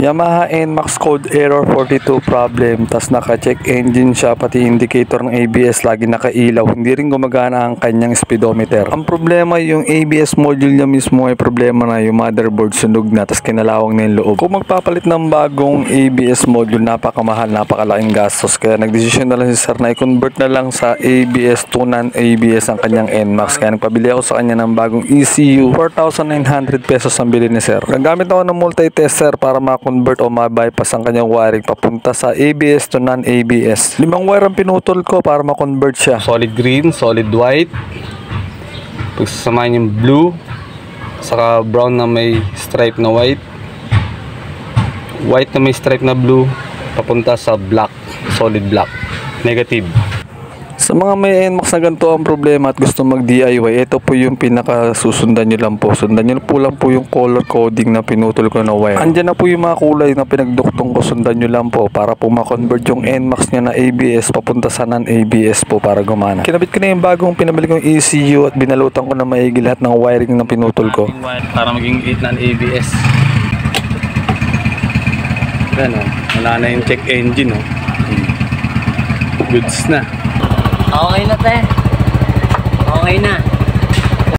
Yamaha NMAX code error 42 problem, tas naka-check engine siya, pati indicator ng ABS lagi nakailaw, hindi rin gumagana ang kanyang speedometer. Ang problema yung ABS module niya mismo ay problema na, yung motherboard sunog na, tas kinalawang na yung loob. Kung magpapalit ng bagong ABS module, napakamahal, napakalaking gastos, kaya nagdesisyon na lang si sir na i-convert na lang sa ABS to non-ABS ang kanyang NMAX. Kaya nagpabili ako sa kanya ng bagong ECU, 4,900 pesos ang bili ni sir. Nagamit ako ng multi-tester para ma-convert o ma-bypass ang kanyang wiring papunta sa ABS to non-ABS. 5 wire ang pinutol ko para ma-convert siya. Solid green, solid white. Pagsasamahin yung blue, saka brown na may stripe na white. White na may stripe na blue, papunta sa black, solid black. Negative. Sa mga may NMAX na ganito ang problema at gusto mag-DIY, ito po yung pinakasusundan nyo lang po. Sundan nyo lang po yung color coding na pinutol ko na wire. Andyan na po yung mga kulay na pinagduktong ko, sundan nyo lang po para po ma-convert yung NMAX niya na ABS papunta sa non-ABS po para gumana. Kinabit ko na yung bagong pinabili kong ECU at binalutan ko na maigi lahat ng wiring na pinutol ko. Para maging 8 non-ABS. Yan o, wala na yung check engine o. Goods na. Okay na te. Okay na.